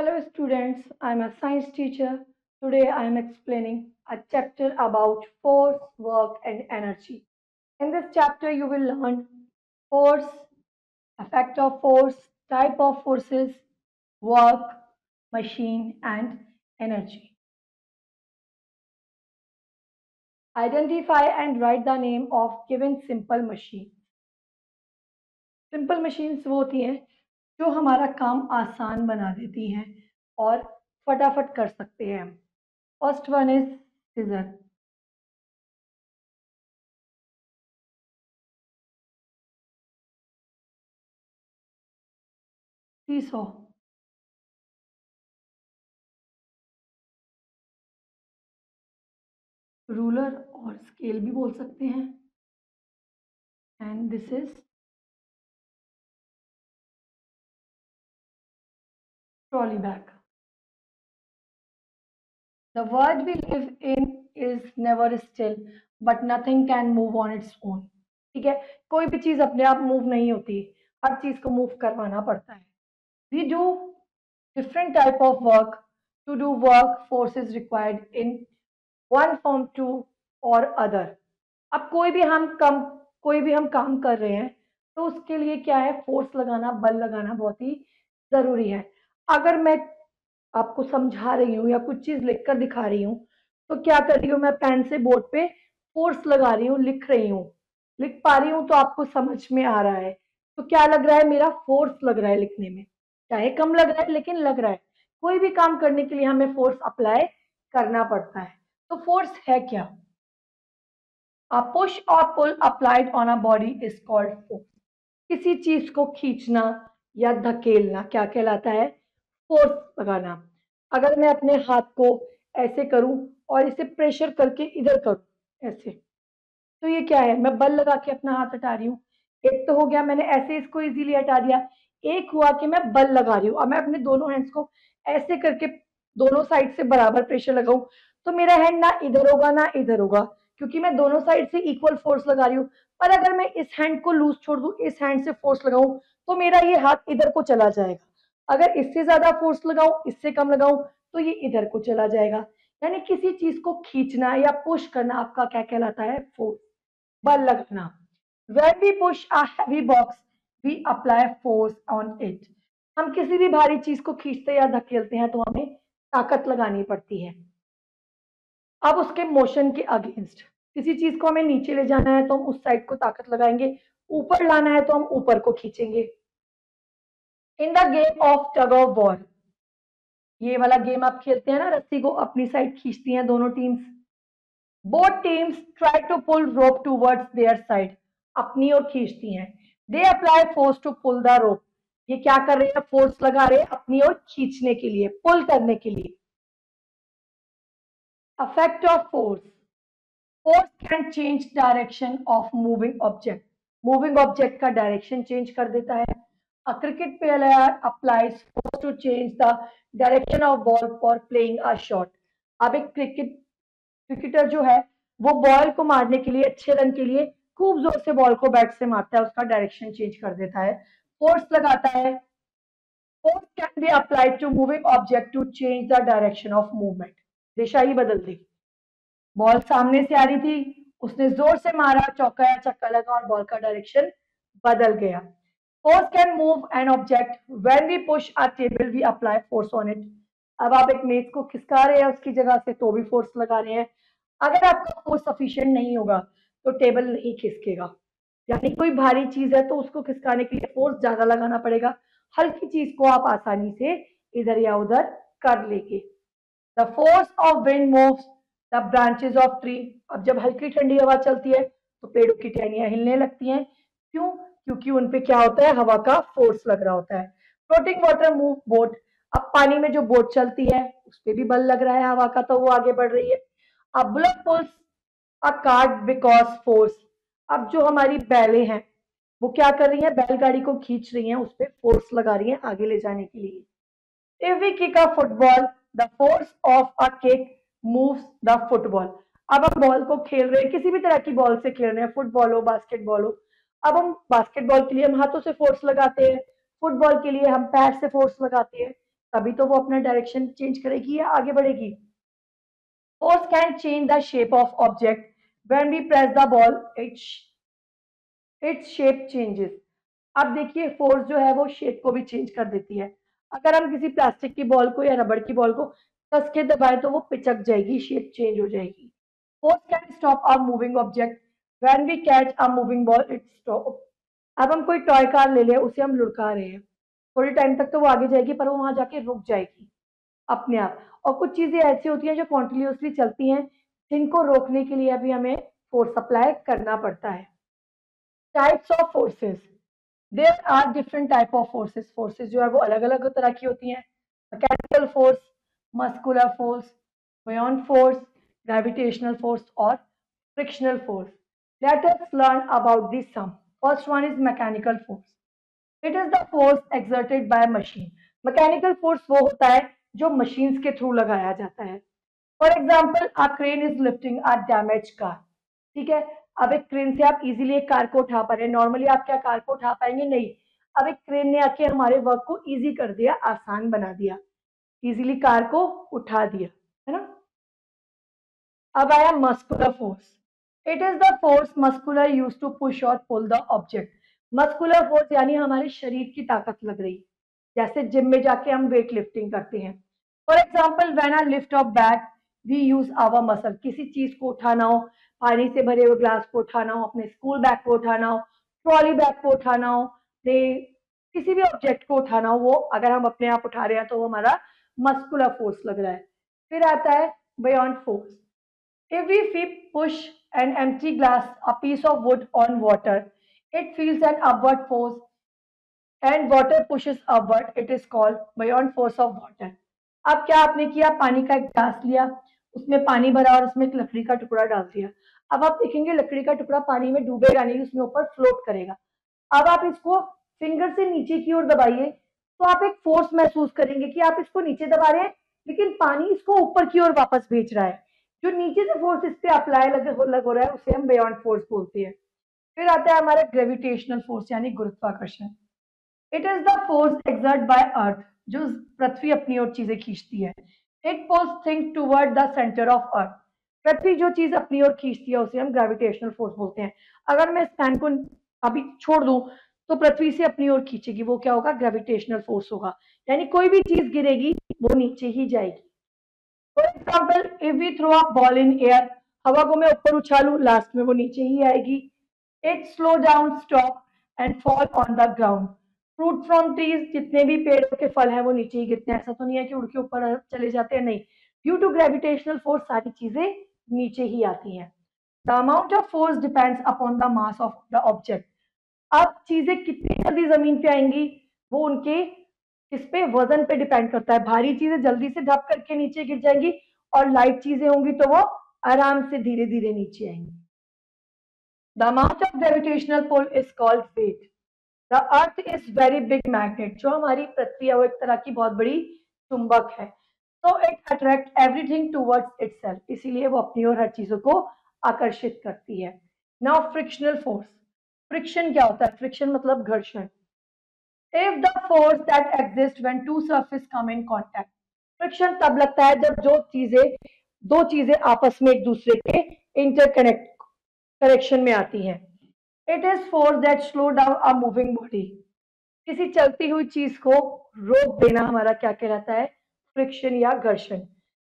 Hello students, I am a science teacher. Today I am explaining a chapter about force, work and energy. In this chapter you will learn force, effect of force, type of forces, work, machine and energy. Identify and write the name of given simple machine. Simple machines वो होती हैं जो हमारा काम आसान बना देती हैं और फटाफट कर सकते हैं हम। First one is scissor. Seesaw. Ruler और स्केल भी बोल सकते हैं। And this is trolley bag. The world we live in is never still but nothing can move on its own. ठीक है, कोई भी चीज अपने आप मूव नहीं होती, हर चीज को मूव करवाना पड़ता है। We do different type of work. To do work, force is required in one form to or other. अब कोई भी हम काम कर रहे हैं तो उसके लिए क्या है, फोर्स लगाना, बल लगाना बहुत ही जरूरी है। अगर मैं आपको समझा रही हूँ या कुछ चीज लिखकर दिखा रही हूँ तो क्या कर रही हूँ, मैं पेन से बोर्ड पे फोर्स लगा रही हूँ, लिख रही हूँ, लिख पा रही हूँ तो आपको समझ में आ रहा है। तो क्या लग रहा है, मेरा फोर्स लग रहा है लिखने में, चाहे कम लग रहा है लेकिन लग रहा है। कोई भी काम करने के लिए हमें फोर्स अप्लाई करना पड़ता है। तो फोर्स है क्या? A push or pull applied on a body is called force. किसी चीज को खींचना या धकेलना क्या कहलाता है? फोर्स लगाना। अगर मैं अपने हाथ को ऐसे करूं और इसे प्रेशर करके इधर करूं ऐसे, तो ये क्या है, मैं बल लगा के अपना हाथ हटा रही हूँ। एक तो हो गया, मैंने ऐसे इसको इजीली हटा दिया। एक हुआ कि मैं बल लगा रही हूँ। अब मैं अपने दोनों हैंड्स को ऐसे करके दोनों साइड से बराबर प्रेशर लगाऊं तो मेरा हैंड ना इधर होगा ना इधर होगा, क्योंकि मैं दोनों साइड से इक्वल फोर्स लगा रही हूँ। पर अगर मैं इस हैंड को लूज छोड़ दूं, इस हैंड से फोर्स लगाऊं, तो मेरा ये हाथ इधर को चला जाएगा। अगर इससे ज्यादा फोर्स लगाऊं, इससे कम लगाऊं, तो ये इधर को चला जाएगा। यानी किसी चीज को खींचना या पुश करना आपका क्या कहलाता है? फोर्स, बल लगना। When we push a heavy box, we apply force on it. हम किसी भी भारी चीज को खींचते या धकेलते हैं तो हमें ताकत लगानी पड़ती है। अब उसके मोशन के अगेंस्ट, किसी चीज को हमें नीचे ले जाना है तो हम उस साइड को ताकत लगाएंगे, ऊपर लाना है तो हम ऊपर को खींचेंगे। In the game of tug of war, ये वाला गेम आप खेलते हैं ना, रस्सी को अपनी साइड खींचती हैं दोनों teams. Both teams try to pull rope towards their side, अपनी ओर खींचती हैं। They apply force to pull the rope, ये क्या कर रहे हैं, फोर्स लगा रहे हैं अपनी ओर खींचने के लिए, पुल करने के लिए। Affect of force, force can change direction of moving object, moving object का डायरेक्शन चेंज कर देता है। A cricket player applies force to change the direction of ball for playing a shot. अब एक क्रिकेटर जो है वो बॉल को मारने के लिए, अच्छे रन के लिए खूब जोर से बॉल को बैट से मारता है, उसका डायरेक्शन चेंज कर देता है, फोर्स लगाता है। Force can be applied to moving object to change the direction of movement, दिशा ही बदल दी। बॉल सामने से आ रही थी, उसने जोर से मारा, चौका या छक्का लगा और बॉल का डायरेक्शन बदल गया। Force can move an object, when we push a table we apply force on it. अब आप एक मेज को खिसका रहे हैं उसकी जगह से तो भी फोर्स लगा रहे हैं। अगर आपका फोर्स सफिशिएंट नहीं होगा तो टेबल नहीं खिसकेगा। यानी कोई भारी चीज है तो उसको खिसकाने के लिए फोर्स ज्यादा लगाना पड़ेगा, हल्की चीज को आप आसानी से इधर या उधर कर लेंगे। The force of wind moves the branches of tree, अब जब हल्की ठंडी हवा चलती है तो पेड़ों की टहनियां हिलने लगती हैं। क्यों? क्योंकि उनपे क्या होता है, हवा का फोर्स लग रहा होता है। फ्लोटिंग वाटर मूव बोट, अब पानी में जो बोट चलती है उस पर भी बल लग रहा है हवा का, तो वो आगे बढ़ रही है। अब bullet pools a cart because force, अब जो हमारी बैलें हैं वो क्या कर रही हैं, बैलगाड़ी को खींच रही हैं, उस पर फोर्स लगा रही हैं आगे ले जाने के लिए। If we kick a football, the force of a kick moves the football. अब हम बॉल को खेल रहे हैं, किसी भी तरह की बॉल से खेल रहे हैं, फुटबॉल हो बास्केटबॉल हो। अब हम बास्केटबॉल के लिए हम हाथों से फोर्स लगाते हैं, फुटबॉल के लिए हम पैर से फोर्स लगाते हैं। तभी तो वो अपना डायरेक्शन चेंज करेगी या आगे बढ़ेगी। Force can change the shape of object when we press the ball its shape changes. अब देखिए फोर्स जो है वो शेप को भी चेंज कर देती है। अगर हम किसी प्लास्टिक की बॉल को या रबड़ की बॉल को कस के दबाए तो वो पिचक जाएगी, शेप चेंज हो जाएगी। Force can stop a moving object when we catch a moving ball it stop. अब हम कोई टॉय कार ले लें, उसे हम लुढ़का रहे हैं, थोड़ी टाइम तक तो वो आगे जाएगी पर वो वहां जाके रुक जाएगी अपने आप। और कुछ चीजें ऐसी होती हैं जो कॉन्टिन्यूसली चलती हैं, जिनको रोकने के लिए अभी हमें फोर्स अप्लाई करना पड़ता है। Types of forces, there are different type of forces. Forces जो है वो अलग अलग तरह की होती हैं। Mechanical force, muscular force, buoyant force, gravitational force और frictional force. Let us learn about this some. First one is mechanical force. It is the force exerted by machine. Mechanical force वो होता है जो मशीन्स के through लगाया जाता है। For example a crane is lifting a damage car. ठीक है, अब एक क्रेन से आप इजीली एक कार को उठा पा रहे हैं। नॉर्मली आप क्या कार को उठा पाएंगे? नहीं। अब एक क्रेन ने आके हमारे वर्क को इजी कर दिया, आसान बना दिया, इजीली कार को उठा दिया, है ना। अब आया muscular force. It is the force muscular use to push और pull the object. Muscular force यानी हमारे शरीर की ताकत लग रही, जैसे जिम में जाके हम वेट लिफ्टिंग करते हैं। For example when I lift a bag we use our muscle. किसी चीज को उठाना हो, पानी से भरे हुए ग्लास को उठाना हो, अपने स्कूल बैग को उठाना हो, ट्रॉली बैग को उठाना हो, अपने किसी भी ऑब्जेक्ट को उठाना हो, वो अगर हम अपने आप उठा रहे हैं तो वो हमारा मस्कुलर फोर्स लग रहा है। फिर आता है beyond force. If we push an empty glass, a piece of wood on water, it feels an upward force and water pushes upward. It is called buoyant force of water. अब क्या आपने किया? पानी का एक ग्लास लिया, उसमें पानी भरा और उसमें एक लकड़ी का टुकड़ा डाल दिया। अब आप देखेंगे लकड़ी का टुकड़ा पानी में डूबेगा नहीं, उसमें ऊपर फ्लोट करेगा। अब आप इसको फिंगर से नीचे की ओर दबाइए तो आप एक फोर्स महसूस करेंगे कि आप इसको नीचे दबा रहे हैं लेकिन पानी इसको ऊपर की ओर वापस भेज रहा है। जो नीचे से फोर्स इस पे अप्लाई लग हो रहा है उसे हम बियॉन्ड फोर्स बोलते हैं। फिर आता है हमारा ग्रेविटेशनल फोर्स यानी गुरुत्वाकर्षण। It is the force exert by earth, जो पृथ्वी अपनी ओर चीजें खींचती है। It pulls things toward the centre of earth. पृथ्वी जो चीज अपनी ओर खींचती है उसे हम ग्रेविटेशनल फोर्स बोलते हैं। अगर मैं इस फैन को अभी छोड़ दूं तो पृथ्वी से अपनी ओर खींचेगी, वो क्या होगा? ग्रेविटेशनल फोर्स होगा। यानी कोई भी चीज गिरेगी वो नीचे ही जाएगी। For example if we throw a ball in air, हवा को मैं ऊपर उछालू, लास्ट में वो नीचे ही आएगी। It slow down, stop and fall on the ground. Fruit from trees, जितने भी पेड़ों के फल हैं वो नीचे ही गिरते हैं। ऐसा तो नहीं है कि उड़ के ऊपर चले जाते हैं, नहीं। ड्यू टू ग्रेविटेशनल फोर्स सारी चीजें नीचे ही आती हैं। The amount of force depends upon the mass of the object. अब चीजें कितनी जल्दी जमीन पे आएंगी वो उनके किस पे? वजन पे डिपेंड करता है। भारी चीजें जल्दी से ढप करके नीचे गिर जाएंगी और लाइट चीजें होंगी तो वो आराम से धीरे धीरे नीचे आएंगी। The amount of gravitational pull is called weight. The earth is very big magnet. जो हमारी पृथ्वी है वो एक तरह की बहुत बड़ी चुंबक है। तो it attract everything towards itself, इसीलिए वो अपनी ओर हर चीजों को आकर्षित करती है। Now frictional force. फ्रिक्शन क्या होता है? फ्रिक्शन मतलब घर्षण। If the force that exists when two surfaces come in contact, friction तब लगता है जब दो चीजें आपस में एक दूसरे के इंटरकनेक्ट कनेक्शन में आती हैं। It is force that slow down a moving body. किसी चलती हुई चीज को रोक देना हमारा क्या कहलाता है? फ्रिक्शन या घर्षण।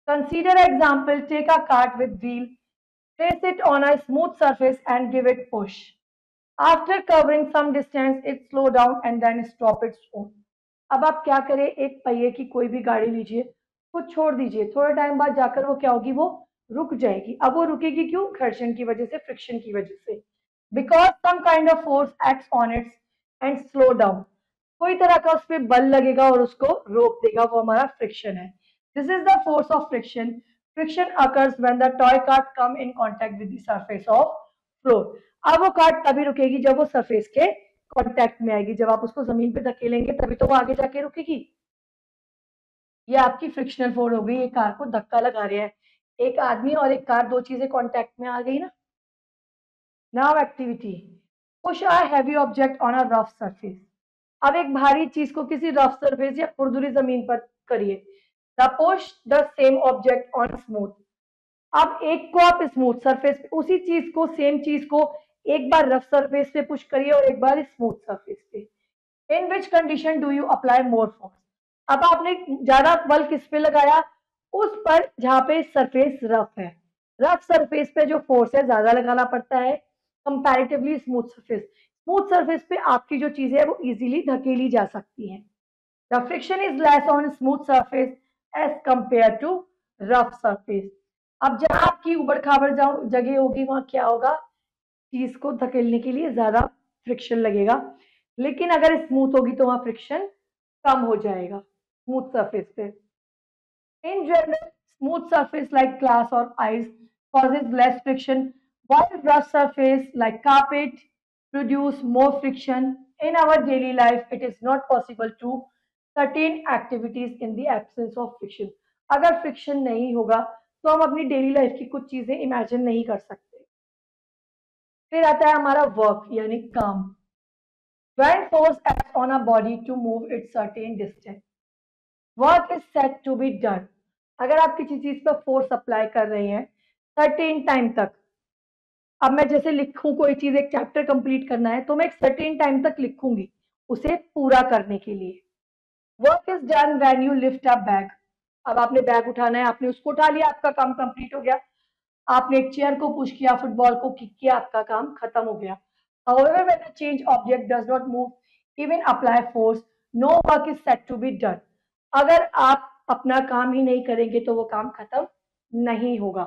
Consider example, take a cart with wheel, place it on a smooth surface and give it push. After covering some distance, it slow down and then stop its own. अब आप क्या करें? एक पहिए की कोई भी गाड़ी लीजिए, वो छोड़ दीजिए, थोड़ा टाइम बाद जाकर वो क्या होगी? वो रुक जाएगी। अब वो रुकेगी क्यों? घर्षण की वजह से, फ्रिक्शन की वजह से। Because some kind of force acts on its and slow down. कोई तरह का उस पर बल लगेगा और उसको रोक देगा, वो हमारा फ्रिक्शन है। This is the force of friction. Friction occurs when the toy cart come in contact with the surface of floor. अब वो कार्ट तभी रुकेगी जब वो सरफेस के कांटेक्ट में आएगी। जब आप उसको जमीन पे धकेलेंगे तभी तो वो आगे जाके रुकेगी। ये आपकी फ्रिक्शनल फोर्स हो गई। एक कार को धक्का लगा रहे हैं, एक आदमी और एक कार, दो चीजें कांटेक्ट में आ गई ना। Now activity, push a heavy object on a rough surface. अब एक भारी चीज को किसी रफ सरफेस या खुरदुरी जमीन पर करिए। The push the same object on smooth. अब एक को आप स्मूथ सरफेस पे, उसी चीज को, सेम चीज को एक बार रफ सरफेस पे पुश करिए और एक बार स्मूथ सरफेस पे। In which condition do you apply more force. अब आपने ज्यादा बल किस पे लगाया, उस पर जहां पे सरफेस रफ है। रफ सरफेस पे जो फोर्स है ज्यादा लगाना पड़ता है comparatively smooth surface. Smooth surface पे आपकी जो चीजें है वो इजीली धकेली जा सकती हैं। The friction is less on smooth surface as compare to rough surface. अब जहां आपकी उबड़ खाबड़ जगह होगी वहां क्या होगा, चीज को धकेलने के लिए ज्यादा फ्रिक्शन लगेगा, लेकिन अगर स्मूथ होगी तो वहां फ्रिक्शन कम हो जाएगा स्मूथ सरफेस पे। In general, smooth surface like glass or ice causes less friction, while rough surface like carpet produce more friction. In our daily life, it is not possible to certain activities in the absence of friction. अगर friction नहीं होगा तो हम अपनी daily life की कुछ चीजें imagine नहीं कर सकते। फिर आता है हमारा वर्क यानी काम। When force acts on a body to move it certain distance, work is set to be done. अगर आप किसी चीज पर फोर्स अप्लाई कर रहे हैं सर्टेन टाइम तक, अब मैं जैसे लिखूं कोई चीज, एक चैप्टर कंप्लीट करना है तो मैं एक सर्टेन टाइम तक लिखूंगी उसे पूरा करने के लिए। Work is done when you lift a bag. अब आपने बैग उठाना है, आपने उसको उठा लिया, आपका काम कंप्लीट हो गया। आपने एक चेयर को पुश किया, फुटबॉल को किक किया, आपका काम खत्म हो गया। However, when a change object does not move, even apply force, no work is said to be done. अगर आप अपना काम ही नहीं करेंगे तो वो काम खत्म नहीं होगा।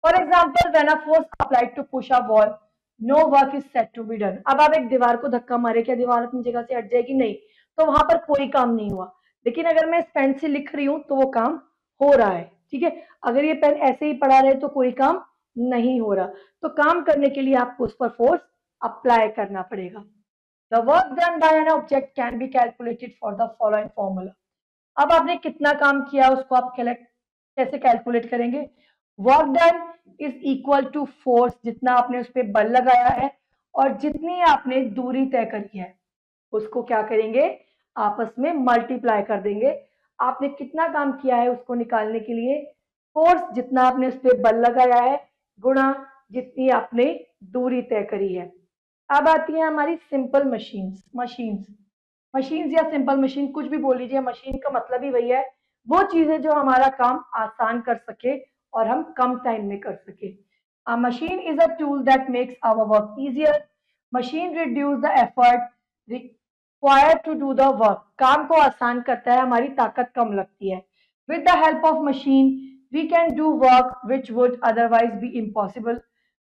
For example, when a force applied to push a wall, no work is set to be done. अब आप एक दीवार को धक्का मारे, क्या दीवार अपनी जगह से हट जाएगी? नहीं, तो वहां पर कोई काम नहीं हुआ। लेकिन अगर मैं इस पेन से लिख रही हूं तो वो काम हो रहा है, ठीक है। अगर ये पेन ऐसे ही पड़ा रहे तो कोई काम नहीं हो रहा। तो काम करने के लिए आपको उस पर फोर्स अप्लाई करना पड़ेगा। The work done by an object can be calculated for the following formula. अब आपने कितना काम किया उसको आप कैसे कैलकुलेट करेंगे? Work done is equal to force, जितना आपने उस पर बल लगाया है और जितनी आपने दूरी तय करी है उसको क्या करेंगे, आपस में मल्टीप्लाई कर देंगे। आपने कितना काम किया है उसको निकालने के लिए फोर्स जितना आपने उस पर बल लगाया है गुणा जितनी आपने दूरी तय करी है। अब आती है हमारी सिंपल मशीन्स। मशीन्स या सिंपल मशीन, कुछ भी बोल लीजिए, मशीन का मतलब ही वही है, वो चीजें जो हमारा काम आसान कर सके और हम कम टाइम में कर सके। A machine is a tool that makes our work easier. Machine reduce the effort required to do the work. काम को आसान करता है, हमारी ताकत कम लगती है। With the help of machine, we can do work which would otherwise be impossible.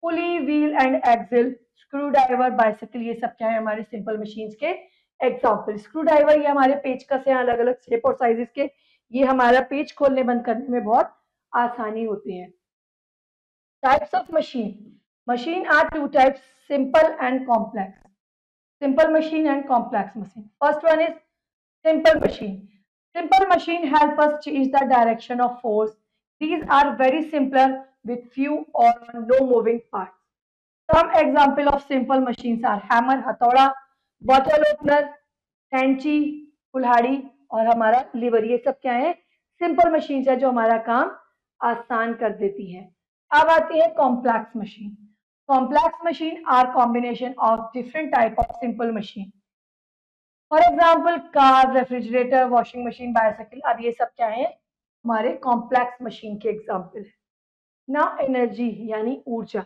Pulley, wheel and axle, screwdriver, bicycle, ये सब क्या है हमारे सिंपल मशीन्स के एग्जाम्पल। स्क्रू ड्राइवर ये हमारे पेचकस हैं अलग अलग शेप और साइजेस के, ये हमारा पेच खोलने बंद करने में बहुत आसानी होती है। Types of machine. Machine are two types, simple and complex. Simple machine and complex machine. First one is simple machine. Simple machine help us change the direction of force. These are very simpler with few or no moving parts. Some example of simple machines are hammer, हथौड़ा, bottle opener, कैंची, कुल्हाड़ी और हमारा liver. ये सब क्या है? Simple machine है जो हमारा काम आसान कर देती है। अब आती है complex machine. Complex machine are combination of different type of simple machine. For example car, refrigerator, washing machine, bicycle. अब ये सब क्या है? हमारे कॉम्प्लेक्स मशीन के एग्जाम्पल है। ना एनर्जी यानी ऊर्जा।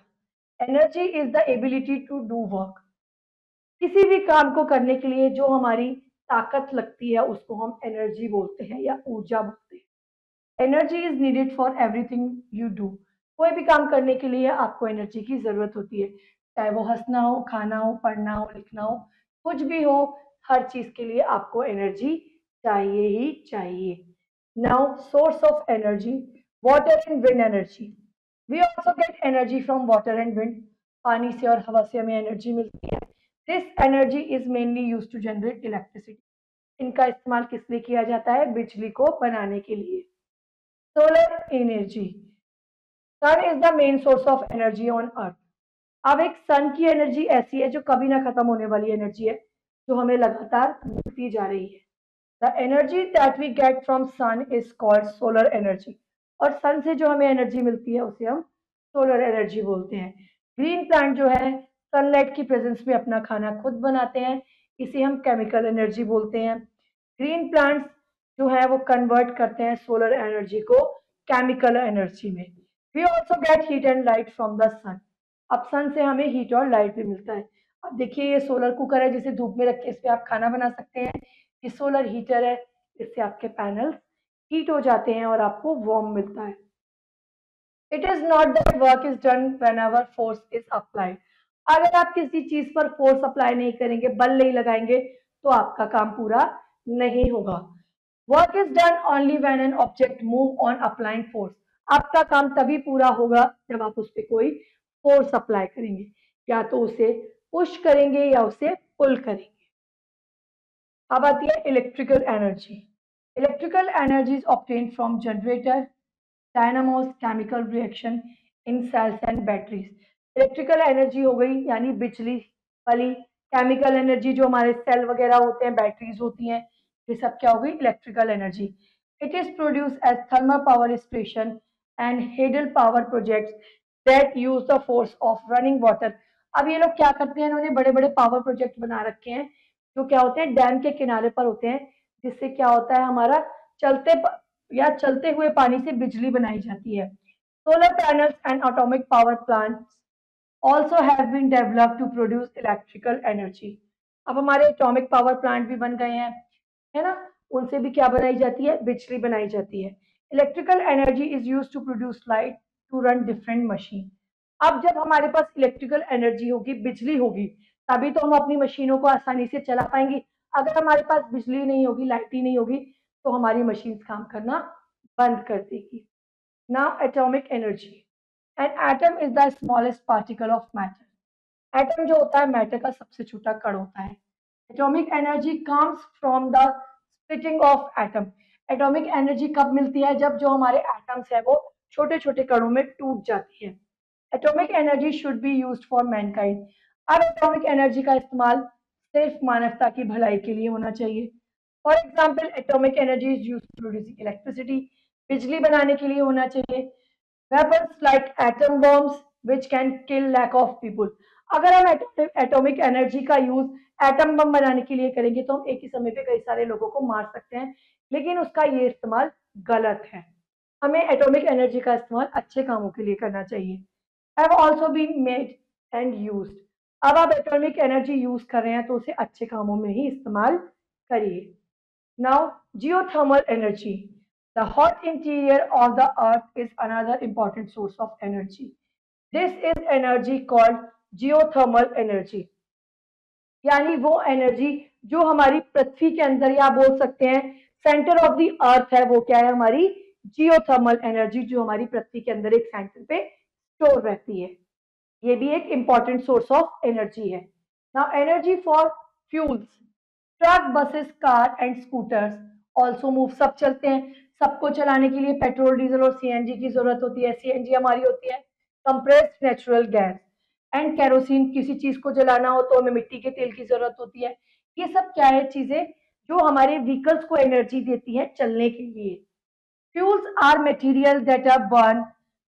Energy is the ability to do work. किसी भी काम को करने के लिए जो हमारी ताकत लगती है उसको हम एनर्जी बोलते हैं या ऊर्जा बोलते हैं। Energy is needed for everything you do. कोई भी काम करने के लिए आपको एनर्जी की जरूरत होती है, चाहे वो हंसना हो, खाना हो, पढ़ना हो, लिखना हो, कुछ भी हो, हर चीज के लिए आपको एनर्जी चाहिए ही चाहिए। Now source of energy, water and wind energy. We also get energy from water and wind. पानी से और हवा से हमें एनर्जी मिलती है। This energy is mainly use to generate electricity. इनका इस्तेमाल किस लिए किया जाता है? बिजली को बनाने के लिए। Solar energy. Sun is the main source of energy on earth. अब एक सन की एनर्जी ऐसी है जो कभी ना खत्म होने वाली एनर्जी है, जो हमें लगातार मिलती जा रही है। The energy that we get from sun is called solar energy. और सन से जो हमें एनर्जी मिलती है उसे हम सोलर एनर्जी बोलते हैं। ग्रीन प्लांट जो है सनलाइट की प्रेजेंस में अपना खाना खुद बनाते हैं, इसे हम केमिकल एनर्जी बोलते हैं। ग्रीन प्लांट्स जो है वो कन्वर्ट करते हैं सोलर एनर्जी को केमिकल एनर्जी में। We also get heat and light from the sun. अब सन से हमें हीट और लाइट भी मिलता है। अब देखिए ये सोलर कुकर है जिसे धूप में रख के इस पे आप खाना बना सकते हैं। ये सोलर हीटर है, इससे आपके पैनल्स हीट हो जाते हैं और आपको वार्म मिलता है। It is not that work is done when ever force is applied. अगर आप किसी चीज पर फोर्स अप्लाई नहीं करेंगे, बल नहीं लगाएंगे, तो आपका काम पूरा नहीं होगा। Work is done only when an object move on applying force. आपका काम तभी पूरा होगा जब आप उस पर कोई फोर्स अप्लाई करेंगे, या तो उसे पुश करेंगे या उसे पुल करेंगे। अब आती है electrical energy. Electrical energy is obtained from generator, dynamos, chemical reaction in cells and batteries. Electrical energy हो गई यानी बिजली वाली, केमिकल एनर्जी जो हमारे सेल वगैरह होते हैं, बैटरीज होती हैं, ये सब क्या हो गई electrical energy. It is produce as thermal power station and hydel power projects that use the force of running water. अब ये लोग क्या करते हैं, इन्होंने बड़े बड़े पावर प्रोजेक्ट बना रखे हैं जो क्या होते हैं डैम के किनारे पर होते हैं, जिससे क्या होता है हमारा चलते हुए पानी से बिजली बनाई जाती है। Solar panels and atomic power plants also have been developed to produce electrical energy। अब हमारे एटॉमिक पावर प्लांट भी बन गए हैं, है ना, उनसे भी क्या बनाई जाती है, बिजली बनाई जाती है। Electrical energy is use to produce light to run different machine. अब जब हमारे पास इलेक्ट्रिकल एनर्जी होगी, बिजली होगी, तभी तो हम अपनी मशीनों को आसानी से चला पाएंगे। अगर हमारे पास बिजली नहीं होगी, लाइट ही नहीं होगी, तो हमारी मशीन काम करना बंद कर देगी। Now atomic energy. An atom is the smallest particle of matter. Atom जो होता है मैटर का सबसे छोटा कण होता है। Atomic energy comes from the splitting of atom. Atomic energy कब मिलती है, जब जो हमारे एटम्स है वो छोटे छोटे कणों में टूट जाती है। Atomic energy should be used for Mankind. अब एटॉमिक एनर्जी का इस्तेमाल सिर्फ मानवता की भलाई के लिए होना चाहिए। For example atomic energy is use to producing electricity. बिजली बनाने के लिए होना चाहिए। Weapons like atom bombs which can kill lakh of people. अगर हम एटॉमिक एनर्जी का यूज एटम बम बनाने के लिए करेंगे तो हम एक ही समय पे कई सारे लोगों को मार सकते हैं, लेकिन उसका ये इस्तेमाल गलत है। हमें एटॉमिक एनर्जी का इस्तेमाल अच्छे कामों के लिए करना चाहिए। Have also been made and used. अब आप एटॉमिक एनर्जी यूज कर रहे हैं तो उसे अच्छे कामों में ही इस्तेमाल करिए। Now geothermal energy. The hot interior of the earth is another important source of energy. This is energy called geothermal energy। यानी वो एनर्जी जो हमारी पृथ्वी के अंदर, या बोल सकते हैं सेंटर ऑफ द अर्थ है, वो क्या है हमारी जियोथर्मल एनर्जी, जो हमारी पृथ्वी के अंदर एक सेंटर पे स्टोर रहती है। ये भी एक इंपॉर्टेंट सोर्स ऑफ एनर्जी है। Now energy for fuels. Truck, buses, car and scooters also move. सब चलते हैं, सबको चलाने के लिए पेट्रोल, डीजल और सीएनजी की जरूरत होती है। सीएनजी हमारी होती है compressed natural gas, and kerosene, किसी चीज को जलाना हो तो हमें मिट्टी के तेल की जरूरत होती है। ये सब क्या है चीजें जो हमारे व्हीकल्स को एनर्जी देती है चलने के लिए। Fuels are material that are burn.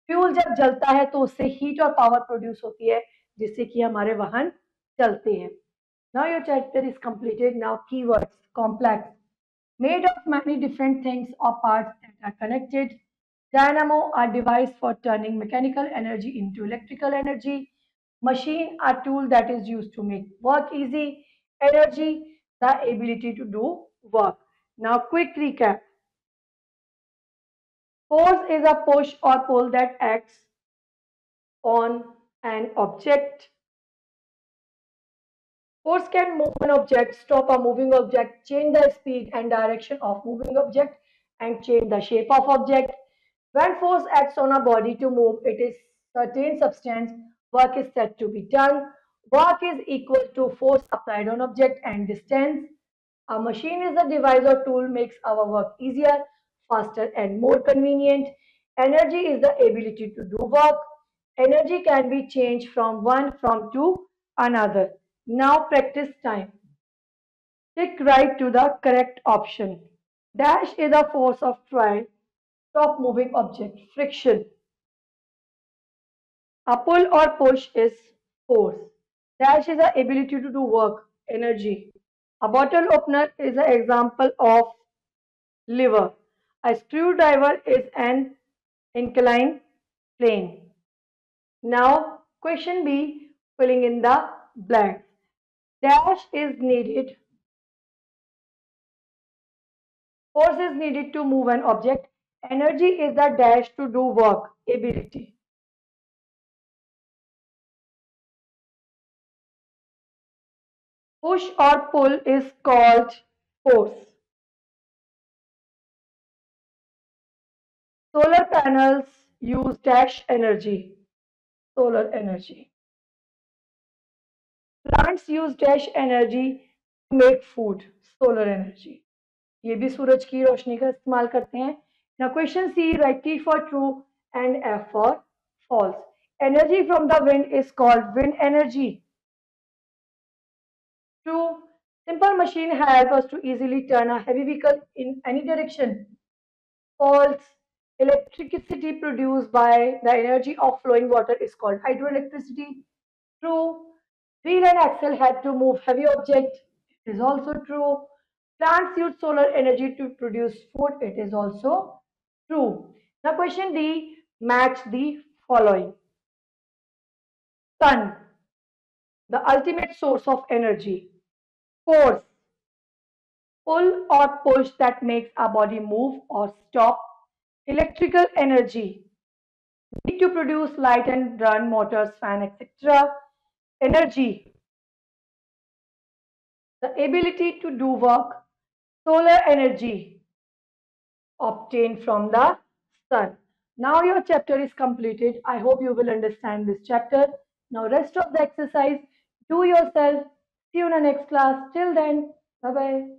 Fuel जब जलता है तो उससे हीट और पावर प्रोड्यूस होती है, जिससे कि हमारे वाहन चलते हैं। Now your chapter is completed. Now keywords. Complex. Made of many different things or parts that are connected. Dynamo, a device for turning mechanical energy into electrical energy. Machine, a tool that is used to make work easy. Energy, the ability to do work. Now quick recap. Force is a push or pull that acts on an object. Force can move an object, stop a moving object, change the speed and direction of moving object, and change the shape of object. When force acts on a body to move, it is certain substance, work is said to be done. Work is equal to force applied on object and distance. A machine is a device or tool makes our work easier, faster and more convenient. Energy is the ability to do work. Energy can be changed from one form to another. Now practice time. Stick right to the correct option. Dash is the force of try. Stop moving object. Friction. A pull or push is force. Dash is the ability to do work. Energy. A bottle opener is an example of lever. A screwdriver is an inclined plane. Now, question B, filling in the blanks. Dash is needed. Force is needed to move an object. Energy is the dash to do work. Ability. Push or pull is called force. Solar panels use dash energy. Solar energy. Plants use dash energy to make food. Solar energy. ये भी सूरज की रोशनी का इस्तेमाल करते हैं. Now question C, write T for true and F for false. Energy from the wind is called wind energy. True. Simple machine help us to easily turn a heavy vehicle in any direction. False. Electricity produced by the energy of flowing water is called hydroelectricity. True. Wheel and axle help to move heavy object. It is also true. Plants use solar energy to produce food. It is also true. Now question D, match the following. Sun, the ultimate source of energy. Force, pull or push that makes our body move or stop. Electrical energy, need to produce light and run motors, fan, etc. Energy, the ability to do work. Solar energy, obtained from the sun. Now your chapter is completed. I hope you will understand this chapter. Now rest of the exercise, do yourself. See you in the next class. Till then, bye bye.